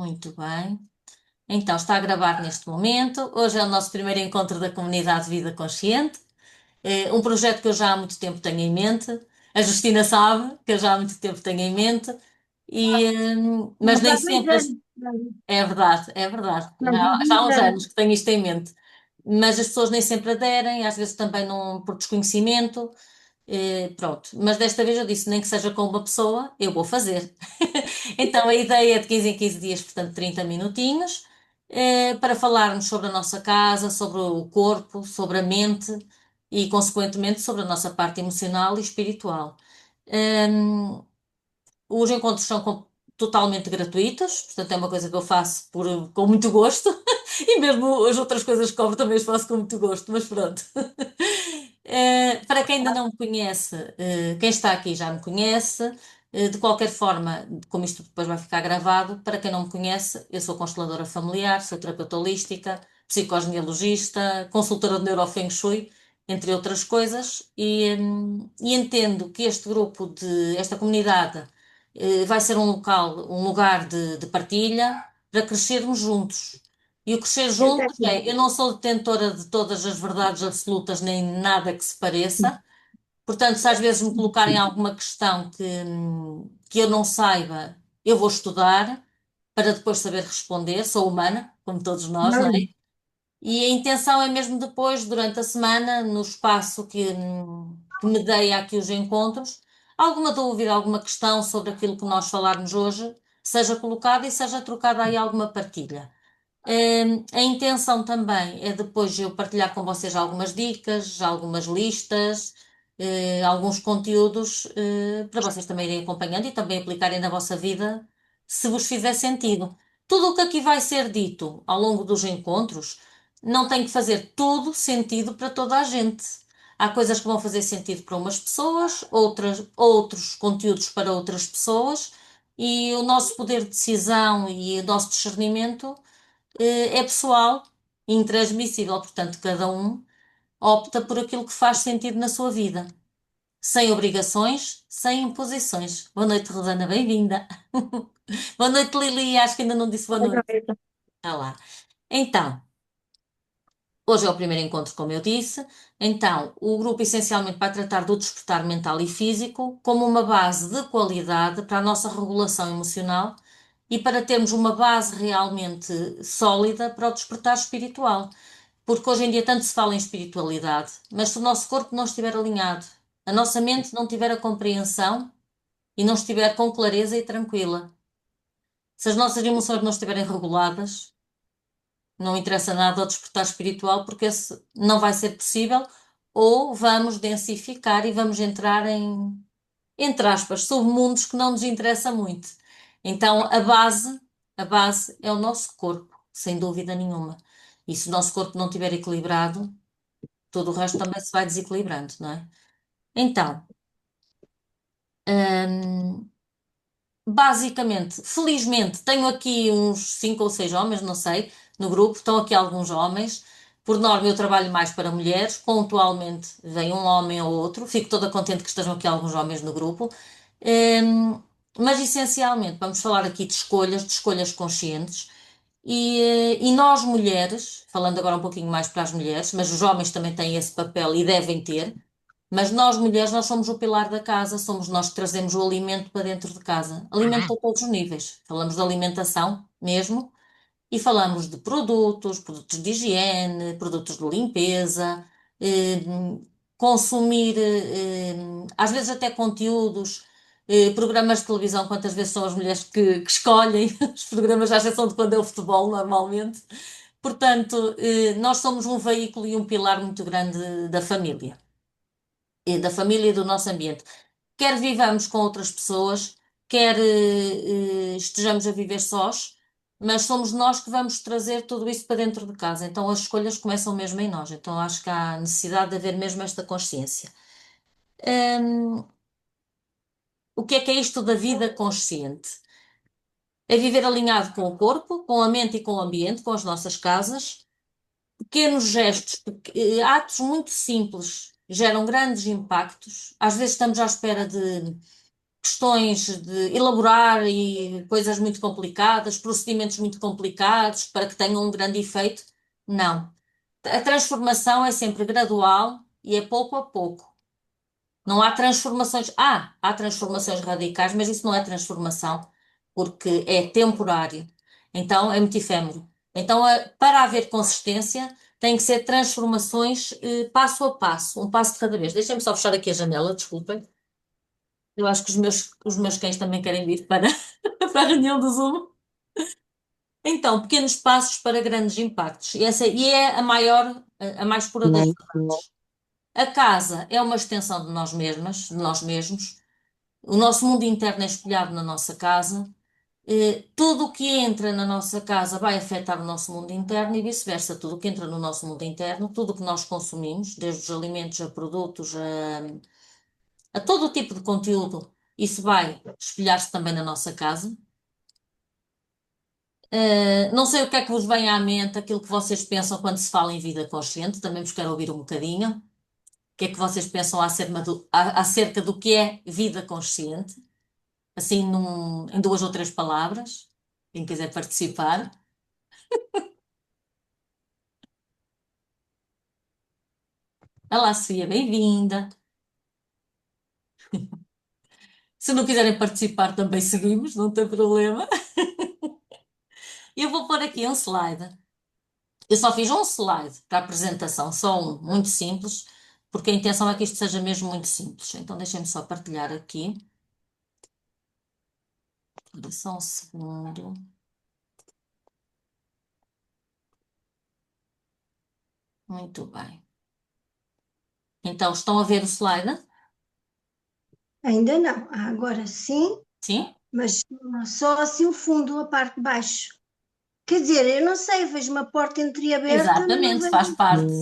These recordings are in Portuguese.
Muito bem. Então, está a gravar neste momento. Hoje é o nosso primeiro encontro da comunidade de Vida Consciente. É um projeto que eu já há muito tempo tenho em mente. A Justina sabe que eu já há muito tempo tenho em mente. Mas Mas nem há dois sempre. anos, É verdade, é verdade. mas Já há uns ainda, anos que tenho isto em mente. Mas as pessoas nem sempre aderem, às vezes também não, por desconhecimento. Pronto, mas desta vez eu disse, nem que seja com uma pessoa, eu vou fazer. Então a ideia é de 15 em 15 dias, portanto 30 minutinhos, para falarmos sobre a nossa casa, sobre o corpo, sobre a mente e, consequentemente, sobre a nossa parte emocional e espiritual. Hum, os encontros são totalmente gratuitos, portanto é uma coisa que eu faço com muito gosto, e mesmo as outras coisas que cobro também as faço com muito gosto, mas pronto. Para quem ainda não me conhece, quem está aqui já me conhece. De qualquer forma, como isto depois vai ficar gravado, para quem não me conhece, eu sou consteladora familiar, sou terapeuta holística, psicogenealogista, consultora de neurofeng shui, entre outras coisas, e entendo que este grupo esta comunidade, vai ser um lugar de partilha para crescermos juntos. E o crescer juntos assim, eu não sou detentora de todas as verdades absolutas, nem nada que se pareça. Portanto, se às vezes me colocarem alguma questão que eu não saiba, eu vou estudar para depois saber responder. Sou humana, como todos nós, não é? não, E a intenção é mesmo depois, durante a semana, no espaço que me dei aqui os encontros, alguma dúvida, alguma questão sobre aquilo que nós falarmos hoje, seja colocada e seja trocada aí alguma partilha. A intenção também é depois eu partilhar com vocês algumas dicas, algumas listas, alguns conteúdos, para vocês também irem acompanhando e também aplicarem na vossa vida, se vos fizer sentido. Tudo o que aqui vai ser dito ao longo dos encontros não tem que fazer tudo sentido para toda a gente. Há coisas que vão fazer sentido para umas pessoas, outros conteúdos para outras pessoas, e o nosso poder de decisão e o nosso discernimento é pessoal e intransmissível, portanto, cada um opta por aquilo que faz sentido na sua vida, sem obrigações, sem imposições. Boa noite, Rosana, bem-vinda. Boa noite, Lili, acho que ainda não disse boa noite. Ah lá. Então, hoje é o primeiro encontro, como eu disse. Então, o grupo essencialmente vai tratar do despertar mental e físico como uma base de qualidade para a nossa regulação emocional e para termos uma base realmente sólida para o despertar espiritual. Porque hoje em dia tanto se fala em espiritualidade, mas se o nosso corpo não estiver alinhado, a nossa mente não tiver a compreensão e não estiver com clareza e tranquila, se as nossas emoções não estiverem reguladas, não interessa nada ao despertar espiritual, porque esse não vai ser possível, ou vamos densificar e vamos entrar em, entre aspas, submundos que não nos interessa muito. Então, a base é o nosso corpo, sem dúvida nenhuma. E se o nosso corpo não estiver equilibrado, todo o resto também se vai desequilibrando, não é? Então, hum, basicamente, felizmente, tenho aqui uns 5 ou 6 homens, não sei, no grupo, estão aqui alguns homens. Por norma, eu trabalho mais para mulheres, pontualmente vem um homem ou outro, fico toda contente que estejam aqui alguns homens no grupo. Hum, mas essencialmente, vamos falar aqui de escolhas conscientes. E nós mulheres, falando agora um pouquinho mais para as mulheres, mas os homens também têm esse papel e devem ter. Mas nós, mulheres, nós somos o pilar da casa, somos nós que trazemos o alimento para dentro de casa. Alimento a todos os níveis. Falamos de alimentação mesmo e falamos de produtos, produtos de higiene, produtos de limpeza, eh, consumir, às vezes até conteúdos, programas de televisão, quantas vezes são as mulheres que escolhem os programas, à exceção de quando é o futebol, normalmente. Portanto, nós somos um veículo e um pilar muito grande da família da família e do nosso ambiente. Quer vivamos com outras pessoas, quer estejamos a viver sós, mas somos nós que vamos trazer tudo isso para dentro de casa. Então as escolhas começam mesmo em nós. Então acho que há necessidade de haver mesmo esta consciência. Hum, o que é isto da vida consciente? É viver alinhado com o corpo, com a mente e com o ambiente, com as nossas casas. Pequenos gestos, atos muito simples geram grandes impactos. Às vezes estamos à espera questões de elaborar e coisas muito complicadas, procedimentos muito complicados para que tenham um grande efeito. Não. A transformação é sempre gradual e é pouco a pouco. Não há transformações. Há transformações radicais, mas isso não é transformação, porque é temporário. Então é muito efêmero. Então, para haver consistência, tem que ser transformações passo a passo, um passo de cada vez. Deixem-me só fechar aqui a janela, desculpem. Eu acho que os meus cães também querem vir para, para a reunião do Zoom. Então, pequenos passos para grandes impactos. E é a maior, a mais pura das verdades. A casa é uma extensão de nós mesmas, de nós mesmos. O nosso mundo interno é espelhado na nossa casa. Tudo o que entra na nossa casa vai afetar o nosso mundo interno e vice-versa. Tudo o que entra no nosso mundo interno, tudo o que nós consumimos, desde os alimentos a produtos, a todo o tipo de conteúdo, isso vai espelhar-se também na nossa casa. Não sei o que é que vos vem à mente, aquilo que vocês pensam quando se fala em vida consciente, também vos quero ouvir um bocadinho. O que é que vocês pensam acerca do que é vida consciente? Assim, em duas ou três palavras, quem quiser participar. Olá, Sofia, bem-vinda. Se não quiserem participar, também seguimos, não tem problema. Eu vou pôr aqui um slide. Eu só fiz um slide para a apresentação, só um, muito simples, porque a intenção é que isto seja mesmo muito simples. Então, deixem-me só partilhar aqui. Ora, só um segundo. Muito bem. Então, estão a ver o slide? Ainda não. Agora sim, Sim? mas só assim o fundo, a parte de baixo. Quer dizer, eu não sei, vejo uma porta entreaberta, mas não Exatamente, faz vejo. parte.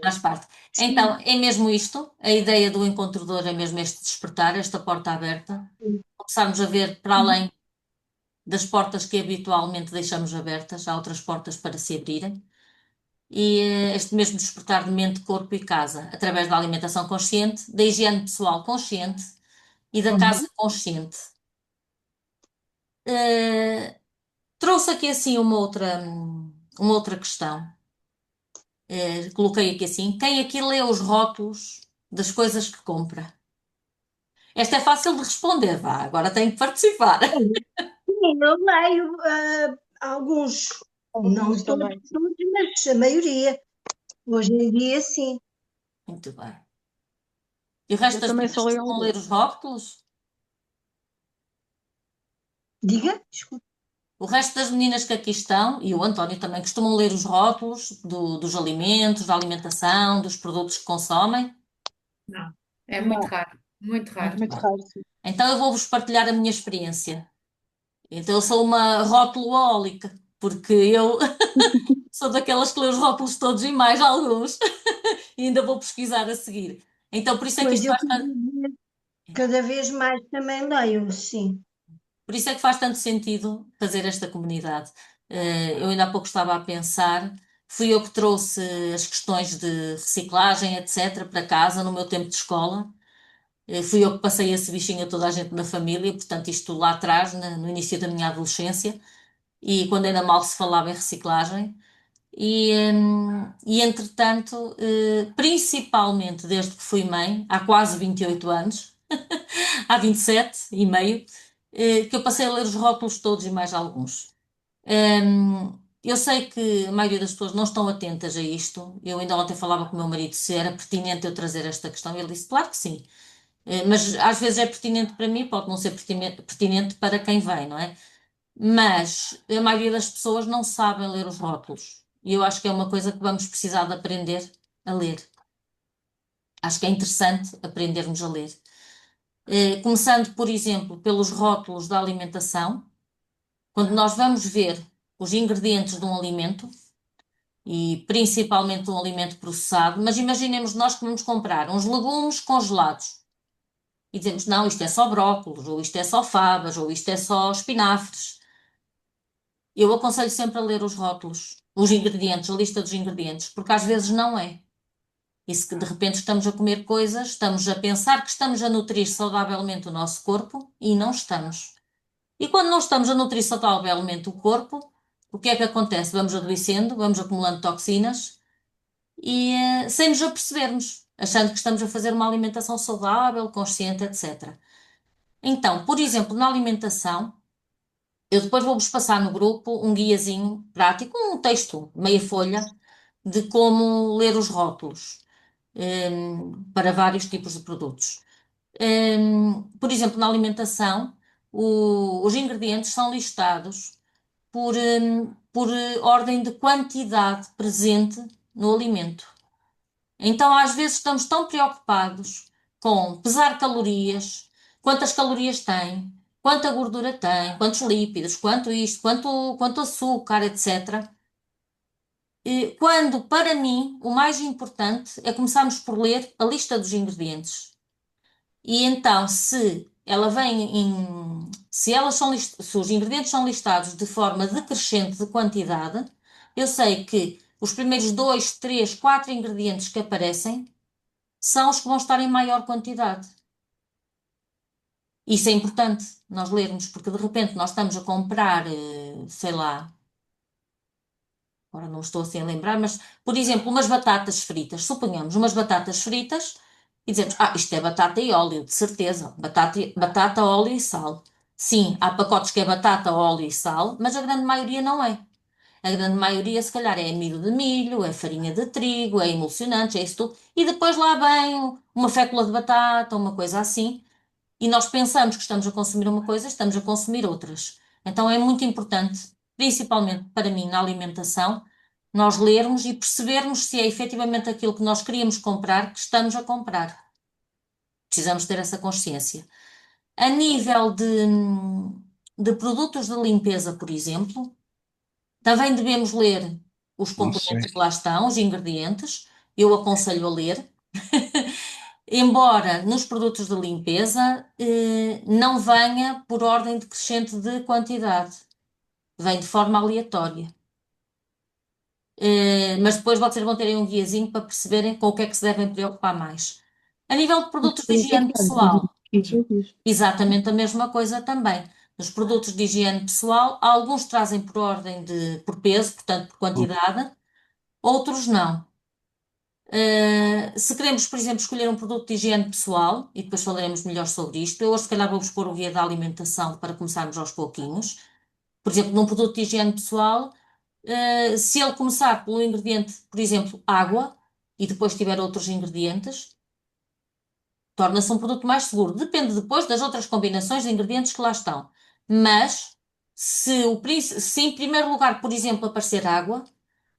Faz parte. Então, Sim. é mesmo isto. A ideia do encontrador é mesmo este despertar, esta porta aberta. Começarmos a ver para além das portas que habitualmente deixamos abertas, há outras portas para se abrirem. E este mesmo despertar de mente, corpo e casa, através da alimentação consciente, da higiene pessoal consciente e da casa consciente. Eh, Trouxe aqui assim uma outra questão. Coloquei aqui assim: quem aqui lê os rótulos das coisas que compra? Esta é fácil de responder, vá, agora tenho que participar. Sim, eu leio alguns, não Alguns todos, também, sim. todos, mas a maioria. Hoje em dia, sim. Muito bem. E o resto Eu das também meninas só leio costumam ler alguns. os rótulos? Diga, desculpe. O resto das meninas que aqui estão, e o António também, costumam ler os rótulos dos alimentos, da alimentação, dos produtos que consomem? Não, é muito Não, raro, muito é raro. Muito muito bem. raro, sim. Então eu vou-vos partilhar a minha experiência. Então eu sou uma rótuloólica, porque eu sou daquelas que lê os rótulos todos e mais alguns, e ainda vou pesquisar a seguir. Então por isso é que Pois isto eu faz tanto, cada vez mais também leio, sim. por isso é que faz tanto sentido fazer esta comunidade. Eu ainda há pouco estava a pensar, fui eu que trouxe as questões de reciclagem, etc., para casa no meu tempo de escola. Fui eu que passei esse bichinho a toda a gente na família, portanto, isto lá atrás, no início da minha adolescência, e quando ainda mal se falava em reciclagem. E entretanto, principalmente desde que fui mãe, há quase 28 anos, há 27 e meio, que eu passei a ler os rótulos todos e mais alguns. Eu sei que a maioria das pessoas não estão atentas a isto. Eu ainda ontem falava com o meu marido se era pertinente eu trazer esta questão, e ele disse, claro que sim. Mas às vezes é pertinente para mim, pode não ser pertinente para quem vem, não é? Mas a maioria das pessoas não sabem ler os rótulos. E eu acho que é uma coisa que vamos precisar de aprender a ler. Acho que é interessante aprendermos a ler. Começando, por exemplo, pelos rótulos da alimentação. Quando nós vamos ver os ingredientes de um alimento, e principalmente de um alimento processado, mas imaginemos nós que vamos comprar uns legumes congelados e dizemos, não, isto é só brócolos, ou isto é só fabas, ou isto é só espinafres. Eu aconselho sempre a ler os rótulos, os ingredientes, a lista dos ingredientes, porque às vezes não é. E se de repente estamos a comer coisas, estamos a pensar que estamos a nutrir saudavelmente o nosso corpo e não estamos. E quando não estamos a nutrir saudavelmente o corpo, o que é que acontece? Vamos adoecendo, vamos acumulando toxinas e sem nos apercebermos, achando que estamos a fazer uma alimentação saudável, consciente, etc. Então, por exemplo, na alimentação, eu depois vou-vos passar no grupo um guiazinho prático, um texto, meia folha, de como ler os rótulos, para vários tipos de produtos. Por exemplo, na alimentação, os ingredientes são listados por ordem de quantidade presente no alimento. Então, às vezes, estamos tão preocupados com pesar calorias, quantas calorias tem, quanta gordura tem, quantos lípidos, quanto isto, quanto açúcar, etc. Quando, para mim, o mais importante é começarmos por ler a lista dos ingredientes. E então, se os ingredientes são listados de forma decrescente de quantidade, eu sei que os primeiros dois, três, quatro ingredientes que aparecem são os que vão estar em maior quantidade. Isso é importante nós lermos, porque de repente nós estamos a comprar, sei lá, agora não estou assim a lembrar, mas, por exemplo, umas batatas fritas, suponhamos umas batatas fritas e dizemos, isto é batata e óleo, de certeza, batata, óleo e sal. Sim, há pacotes que é batata, óleo e sal, mas a grande maioria não é. A grande maioria, se calhar, é amido de milho, é farinha de trigo, é emulsionantes, é isso tudo. E depois lá vem uma fécula de batata, uma coisa assim. E nós pensamos que estamos a consumir uma coisa, estamos a consumir outras. Então é muito importante, principalmente para mim, na alimentação, nós lermos e percebermos se é efetivamente aquilo que nós queríamos comprar que estamos a comprar. Precisamos ter essa consciência. A nível de produtos de limpeza, por exemplo, também devemos ler os Não sei. componentes que lá estão, os ingredientes. Eu aconselho a ler. Embora nos produtos de limpeza, não venha por ordem decrescente de quantidade, vem de forma aleatória. Mas depois vocês vão terem um guiazinho para perceberem com o que é que se devem preocupar mais. A nível de produtos de higiene pessoal, exatamente a mesma coisa também. Nos produtos de higiene pessoal, alguns trazem por ordem por peso, portanto por quantidade, outros não. Se queremos, por exemplo, escolher um produto de higiene pessoal, e depois falaremos melhor sobre isto, eu hoje se calhar vou-vos pôr o guia da alimentação para começarmos aos pouquinhos. Por exemplo, num produto de higiene pessoal, se ele começar pelo ingrediente, por exemplo, água, e depois tiver outros ingredientes, torna-se um produto mais seguro. Depende depois das outras combinações de ingredientes que lá estão. Mas, se em primeiro lugar, por exemplo, aparecer água,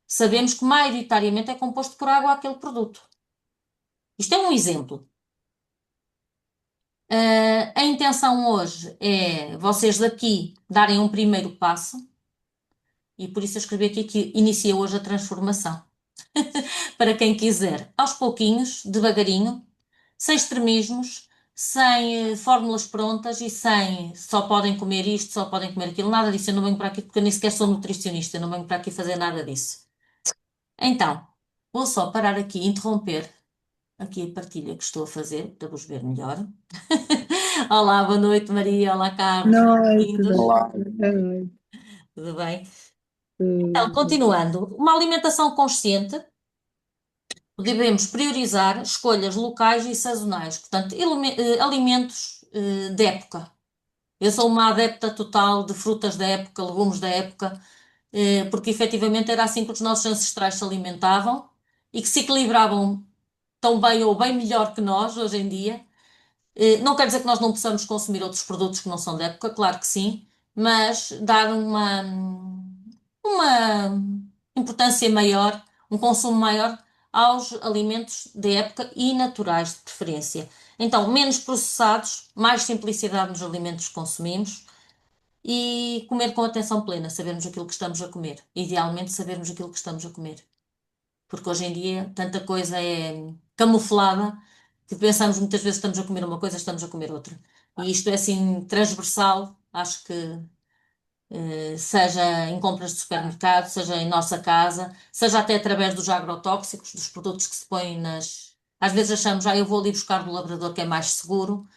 sabemos que maioritariamente é composto por água aquele produto. Isto é um exemplo. A intenção hoje é vocês daqui darem um primeiro passo e por isso eu escrevi aqui que inicia hoje a transformação. Para quem quiser, aos pouquinhos, devagarinho, sem extremismos, sem fórmulas prontas e sem só podem comer isto, só podem comer aquilo, nada disso. Eu não venho para aqui porque eu nem sequer sou nutricionista, eu não venho para aqui fazer nada disso. Então, vou só parar aqui e interromper aqui a partilha que estou a fazer para vos ver melhor. Olá, boa noite, Maria. Olá, Carlos. Noite, Bem-vindos. Olá. boa noite. Tudo bem? Então, continuando, uma alimentação consciente, devemos priorizar escolhas locais e sazonais, portanto, alimentos de época. Eu sou uma adepta total de frutas da época, legumes da época, porque efetivamente era assim que os nossos ancestrais se alimentavam e que se equilibravam tão bem ou bem melhor que nós hoje em dia. Não quer dizer que nós não possamos consumir outros produtos que não são da época, claro que sim, mas dar uma importância maior, um consumo maior aos alimentos de época e naturais de preferência. Então, menos processados, mais simplicidade nos alimentos que consumimos e comer com atenção plena, sabermos aquilo que estamos a comer. Idealmente, sabermos aquilo que estamos a comer. Porque hoje em dia tanta coisa é camuflada que pensamos muitas vezes que estamos a comer uma coisa, estamos a comer outra. E isto é assim transversal, acho que seja em compras de supermercado, seja em nossa casa, seja até através dos agrotóxicos, dos produtos que se põem nas. Às vezes achamos, eu vou ali buscar do labrador que é mais seguro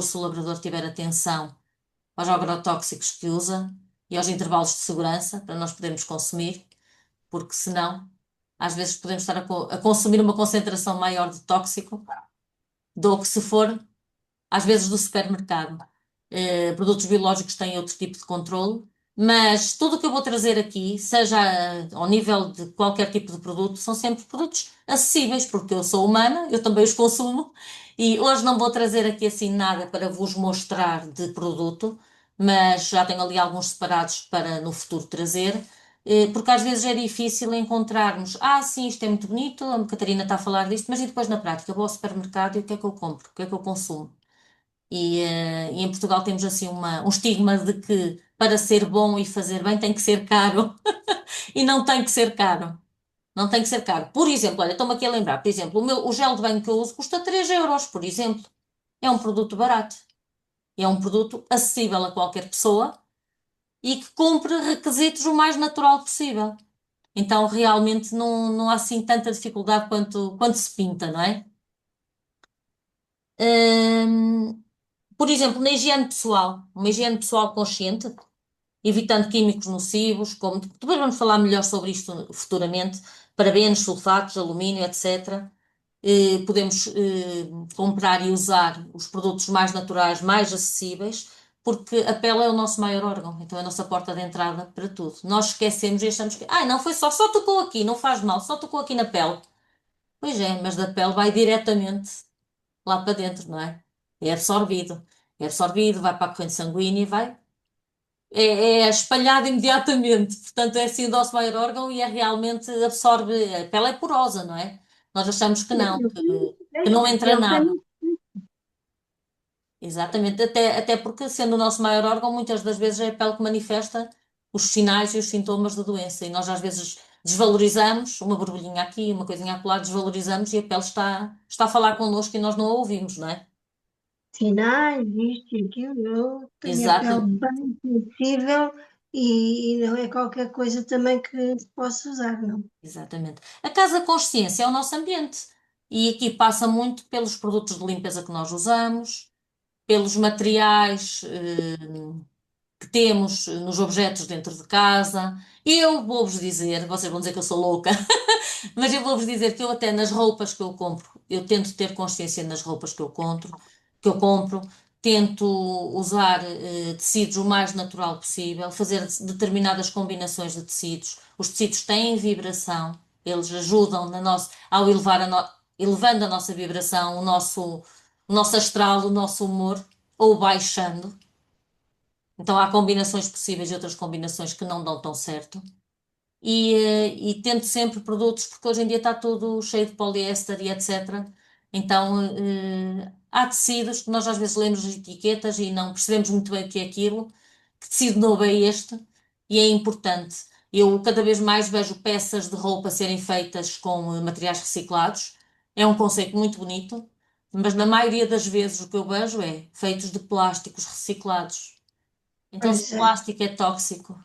se o labrador tiver atenção aos agrotóxicos que usa e aos intervalos de segurança para nós podermos consumir, porque senão, às vezes podemos estar a consumir uma concentração maior de tóxico do que se for, às vezes, do supermercado. Produtos biológicos têm outro tipo de controle, mas tudo o que eu vou trazer aqui, seja ao nível de qualquer tipo de produto, são sempre produtos acessíveis, porque eu sou humana, eu também os consumo, e hoje não vou trazer aqui assim nada para vos mostrar de produto, mas já tenho ali alguns separados para no futuro trazer. Porque às vezes é difícil encontrarmos, sim, isto é muito bonito, a Catarina está a falar disto, mas e depois na prática? Vou ao supermercado e o que é que eu compro? O que é que eu consumo? E em Portugal temos assim um estigma de que para ser bom e fazer bem tem que ser caro. E não tem que ser caro. Não tem que ser caro. Por exemplo, olha, estou-me aqui a lembrar, por exemplo, o gel de banho que eu uso custa 3 euros, por exemplo. É um produto barato. É um produto acessível a qualquer pessoa e que cumpre requisitos o mais natural possível. Então, realmente, não há assim tanta dificuldade quanto se pinta, não é? Hum, por exemplo, na higiene pessoal, uma higiene pessoal consciente, evitando químicos nocivos, como depois vamos falar melhor sobre isto futuramente, parabenos, sulfatos, alumínio, etc. Podemos comprar e usar os produtos mais naturais, mais acessíveis, porque a pele é o nosso maior órgão, então é a nossa porta de entrada para tudo. Nós esquecemos e achamos que, não foi só tocou aqui, não faz mal, só tocou aqui na pele. Pois é, mas da pele vai diretamente lá para dentro, não é? É absorvido. É absorvido, vai para a corrente sanguínea e vai. É espalhado imediatamente. Portanto, é assim o nosso maior órgão e é realmente absorve. A pele é porosa, não é? Nós achamos que não, que não entra Ele nada. tem. Exatamente. Até porque, sendo o nosso maior órgão, muitas das vezes é a pele que manifesta os sinais e os sintomas da doença. E nós, às vezes, desvalorizamos uma borbulhinha aqui, uma coisinha acolá, desvalorizamos e a pele está a falar connosco e nós não a ouvimos, não é? Sinais, isto e aquilo, eu tenho a pele Exatamente. bem sensível e não é qualquer coisa também que se possa usar, não. Exatamente. A casa consciência é o nosso ambiente. E aqui passa muito pelos produtos de limpeza que nós usamos, pelos materiais que temos nos objetos dentro de casa. Eu vou-vos dizer, vocês vão dizer que eu sou louca, mas eu vou-vos dizer que eu até nas roupas que eu compro, eu tento ter consciência nas roupas que eu compro, tento usar tecidos o mais natural possível, fazer determinadas combinações de tecidos. Os tecidos têm vibração, eles ajudam ao elevando a nossa vibração, o nosso astral, o nosso humor, ou baixando. Então há combinações possíveis e outras combinações que não dão tão certo e tento sempre produtos, porque hoje em dia está tudo cheio de poliéster e etc. Então, há tecidos que nós às vezes lemos as etiquetas e não percebemos muito bem o que é aquilo, que tecido novo é este, e é importante. Eu cada vez mais vejo peças de roupa serem feitas com materiais reciclados. É um conceito muito bonito, mas na maioria das vezes o que eu vejo é feitos de plásticos reciclados. Então, se o Pois é, plástico é tóxico,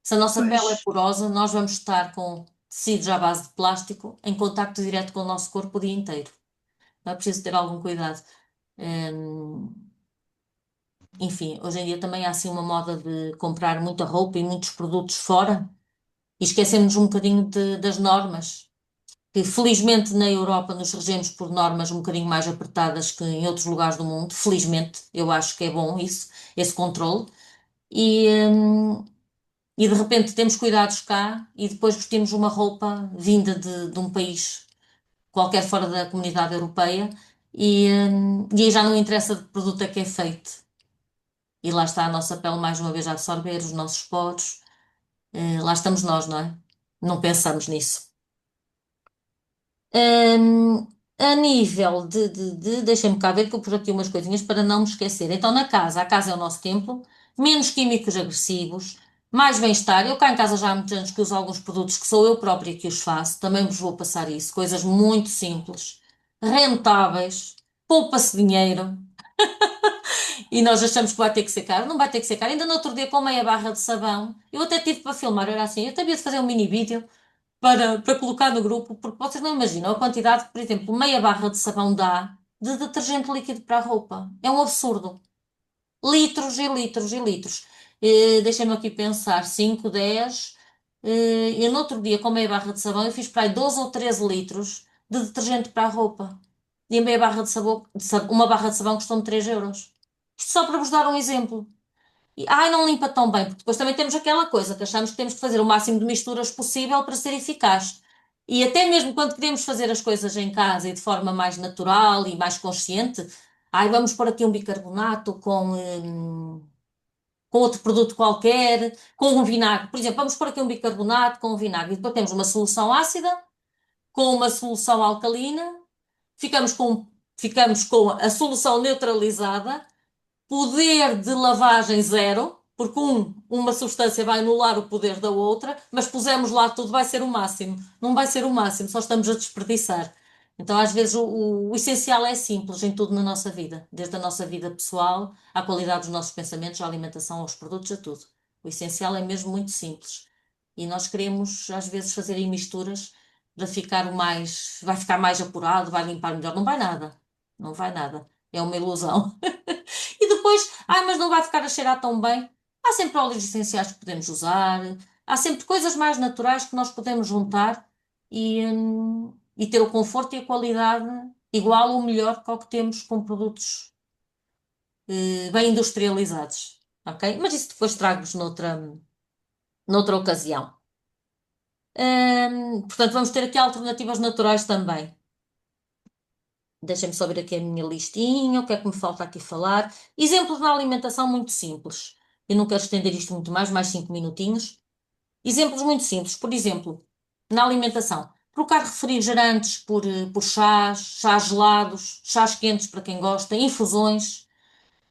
se a nossa pele é pois. porosa, nós vamos estar com tecidos à base de plástico em contacto direto com o nosso corpo o dia inteiro. Não é preciso ter algum cuidado. Hum, enfim, hoje em dia também há assim uma moda de comprar muita roupa e muitos produtos fora e esquecemos um bocadinho das normas. Que felizmente na Europa nos regemos por normas um bocadinho mais apertadas que em outros lugares do mundo. Felizmente, eu acho que é bom isso, esse controle. E, hum, E de repente temos cuidados cá e depois vestimos uma roupa vinda de um país qualquer fora da comunidade europeia e aí já não interessa de que produto é que é feito. E lá está a nossa pele mais uma vez a absorver os nossos poros. Lá estamos nós, não é? Não pensamos nisso. Hum, a nível deixem-me cá ver que eu pus aqui umas coisinhas para não me esquecer. Então, a casa é o nosso templo, menos químicos agressivos, mais bem-estar. Eu cá em casa já há muitos anos que uso alguns produtos que sou eu própria que os faço, também vos vou passar isso. Coisas muito simples, rentáveis, poupa-se dinheiro. E nós achamos que vai ter que ser caro. Não vai ter que ser caro. Ainda no outro dia, com meia barra de sabão, eu até tive para filmar, era assim, eu até havia de fazer um mini vídeo para colocar no grupo, porque vocês não imaginam a quantidade que, por exemplo, meia barra de sabão dá de detergente líquido para a roupa. É um absurdo. Litros e litros e litros. Deixem-me aqui pensar, 5, 10. Eu no outro dia, com meia barra de sabão, eu fiz para aí 12 ou 13 litros de detergente para a roupa. E a meia barra de sabão, uma barra de sabão custou-me 3 euros. Isto só para vos dar um exemplo. E, ai, não limpa tão bem, porque depois também temos aquela coisa que achamos que temos que fazer o máximo de misturas possível para ser eficaz. E até mesmo quando queremos fazer as coisas em casa e de forma mais natural e mais consciente, ai, vamos pôr aqui um bicarbonato com outro produto qualquer, com um vinagre. Por exemplo, vamos pôr aqui um bicarbonato com um vinagre. E depois temos uma solução ácida com uma solução alcalina, ficamos com, ficamos com a solução neutralizada, poder de lavagem zero, porque uma substância vai anular o poder da outra, mas pusemos lá tudo, vai ser o máximo. Não vai ser o máximo, só estamos a desperdiçar. Então, às vezes, o essencial é simples em tudo na nossa vida, desde a nossa vida pessoal, à qualidade dos nossos pensamentos, à alimentação, aos produtos, a tudo. O essencial é mesmo muito simples. E nós queremos, às vezes, fazer aí misturas para ficar o mais, vai ficar mais apurado, vai limpar melhor. Não vai nada. Não vai nada. É uma ilusão. E depois, mas não vai ficar a cheirar tão bem. Há sempre óleos essenciais que podemos usar, há sempre coisas mais naturais que nós podemos juntar e ter o conforto e a qualidade igual ou melhor que o que temos com produtos bem industrializados. Ok? Mas isso depois trago-vos noutra ocasião. Portanto, vamos ter aqui alternativas naturais também. Deixem-me só ver aqui a minha listinha, o que é que me falta aqui falar. Exemplos na alimentação muito simples. Eu não quero estender isto muito mais 5 minutinhos. Exemplos muito simples. Por exemplo, na alimentação, trocar refrigerantes por chás gelados, chás quentes para quem gosta, infusões.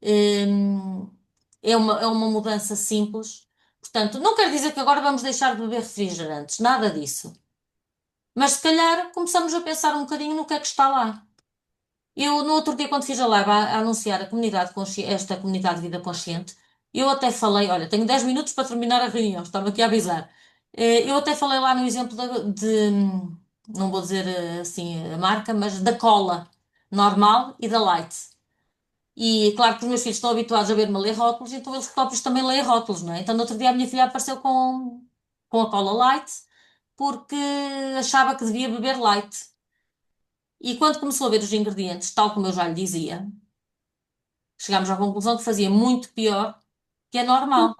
Hum, é uma mudança simples. Portanto, não quer dizer que agora vamos deixar de beber refrigerantes, nada disso. Mas se calhar começamos a pensar um bocadinho no que é que está lá. Eu, no outro dia, quando fiz a live a anunciar esta comunidade de vida consciente, eu até falei, olha, tenho 10 minutos para terminar a reunião, estava aqui a avisar. Eu até falei lá no exemplo não vou dizer assim a marca, mas da cola normal e da light. E claro que os meus filhos estão habituados a ver-me a ler rótulos, então eles próprios também leem rótulos, não é? Então no outro dia a minha filha apareceu com a cola light, porque achava que devia beber light. E quando começou a ver os ingredientes, tal como eu já lhe dizia, chegámos à conclusão que fazia muito pior que é normal.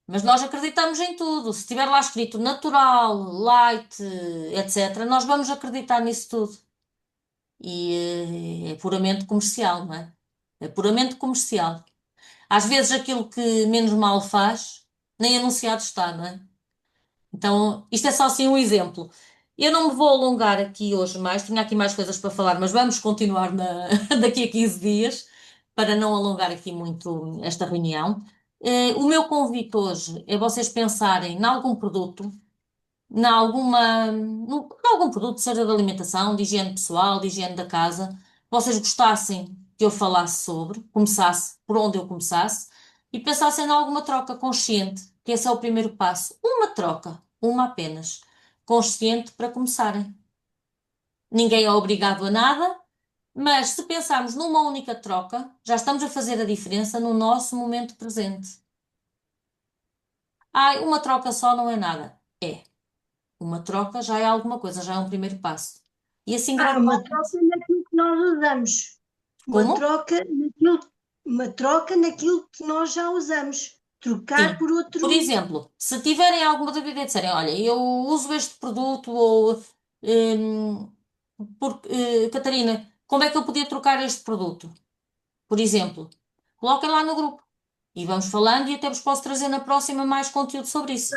Mas nós acreditamos em tudo. Se estiver lá escrito natural, light, etc., nós vamos acreditar nisso tudo. E é puramente comercial, não é? É puramente comercial. Às vezes aquilo que menos mal faz, nem anunciado está, não é? Então, isto é só assim um exemplo. Eu não me vou alongar aqui hoje mais, tinha aqui mais coisas para falar, mas vamos continuar daqui a 15 dias, para não alongar aqui muito esta reunião. O meu convite hoje é vocês pensarem em algum produto, em algum produto, seja de alimentação, de higiene pessoal, de higiene da casa, vocês gostassem que eu falasse sobre, começasse por onde eu começasse, e pensassem em alguma troca consciente, que esse é o primeiro passo. Uma troca, uma apenas, consciente para começarem. Ninguém é obrigado a nada, mas se pensarmos numa única troca, já estamos a fazer a diferença no nosso momento presente. Ai, uma troca só não é nada. É. Uma troca já é alguma coisa, já é um primeiro passo. E assim Uma gradualmente. troca naquilo que nós usamos. Uma Como? troca naquilo, uma troca naquilo que nós já usamos. Trocar Sim. por Por outro. exemplo, se tiverem alguma dúvida e disserem, olha, eu uso este produto ou hum, Catarina, como é que eu podia trocar este produto? Por exemplo, coloquem lá no grupo e vamos falando e até vos posso trazer na próxima mais conteúdo sobre isso.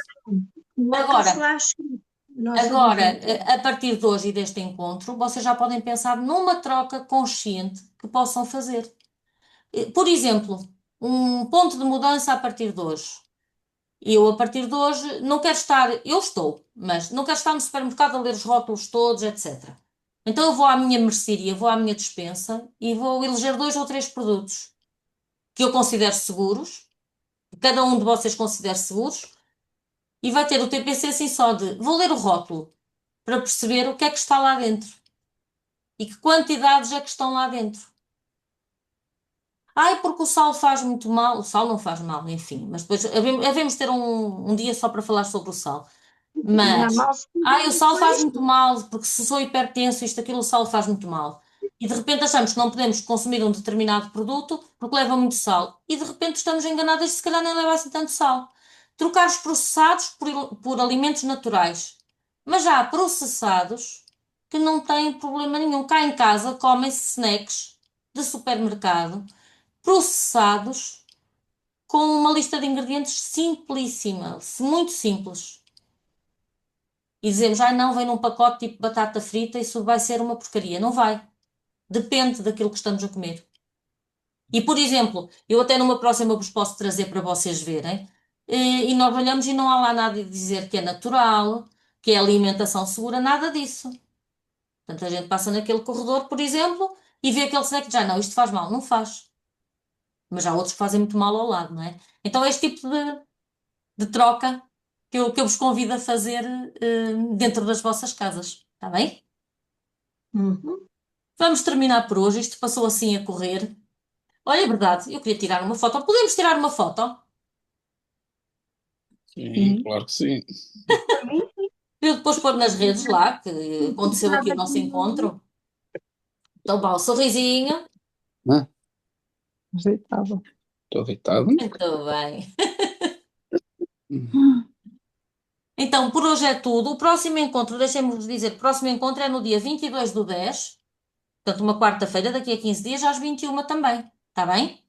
Coloca-se Agora, lá escrito. Nossa agora, dúvida. a partir de hoje e deste encontro, vocês já podem pensar numa troca consciente que possam fazer. Por exemplo, um ponto de mudança a partir de hoje. Eu, a partir de hoje, não quero estar, eu estou, mas não quero estar no supermercado a ler os rótulos todos, etc. Então eu vou à minha mercearia, vou à minha despensa e vou eleger 2 ou 3 produtos. que eu considero seguros, que cada um de vocês considere seguros, e vai ter o TPC assim só de vou ler o rótulo para perceber o que é que está lá dentro e que quantidades é que estão lá dentro. Ai, porque o sal faz muito mal. O sal não faz mal, enfim, mas depois havemos ter um dia só para falar sobre o sal. Não, Mas, mal se ai, o sal faz depois. muito mal, porque se sou hipertenso, isto, aquilo, o sal faz muito mal. E de repente achamos que não podemos consumir um determinado produto porque leva muito sal. E de repente estamos enganadas e se calhar nem leva assim tanto sal. Trocar os processados por alimentos naturais. Mas já há processados que não têm problema nenhum. Cá em casa comem-se snacks de supermercado processados com uma lista de ingredientes simplíssima, muito simples. E dizemos, ah, não, vem num pacote tipo batata frita, isso vai ser uma porcaria. Não vai. Depende daquilo que estamos a comer. E, por exemplo, eu até numa próxima vos posso trazer para vocês verem, e nós olhamos e não há lá nada de dizer que é natural, que é alimentação segura, nada disso. Portanto, a gente passa naquele corredor, por exemplo, e vê aquele snack, já não, isto faz mal. Não faz. Mas há outros que fazem muito mal ao lado, não é? Então, é este tipo de troca que eu vos convido a fazer, dentro das vossas casas. Está bem? Uhum. Vamos terminar por hoje. Isto passou assim a correr. Olha, é verdade, eu queria tirar uma foto. Podemos tirar uma foto? Sim, claro que sim. Para eu depois pôr nas redes lá, que aconteceu aqui o nosso encontro. Então, vá, o sorrisinho. Ah, Ajeitava. estou deitado. Muito bem. Então, por hoje é tudo. O próximo encontro, deixem-me dizer, o próximo encontro é no dia 22/10, portanto, uma quarta-feira, daqui a 15 dias, às 21 também. Está bem?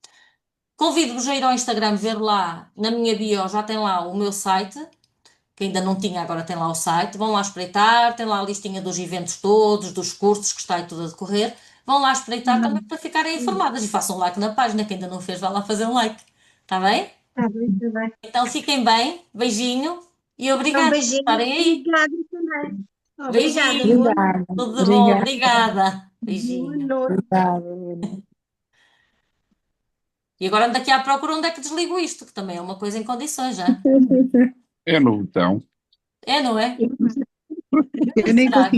Convido-vos a ir ao Instagram ver lá, na minha bio já tem lá o meu site, que ainda não tinha, agora tem lá o site. Vão lá espreitar, tem lá a listinha dos eventos todos, dos cursos que está aí tudo a decorrer. Vão lá espreitar também para ficarem informadas e façam um like na página, quem ainda não fez, vá lá fazer um like. Está bem? Está bem, está bem. Então fiquem bem, beijinho e Então, obrigada por beijinho. estarem aí. Obrigada também. Obrigada, Beijinho, boa Obrigada. tudo de bom, Obrigada. obrigada. boa Beijinho. noite. Obrigada, Ana. E agora ando aqui à procura onde é que desligo isto, que também é uma coisa em condições, já. É no botão. É, não é? Eu nem Será? consegui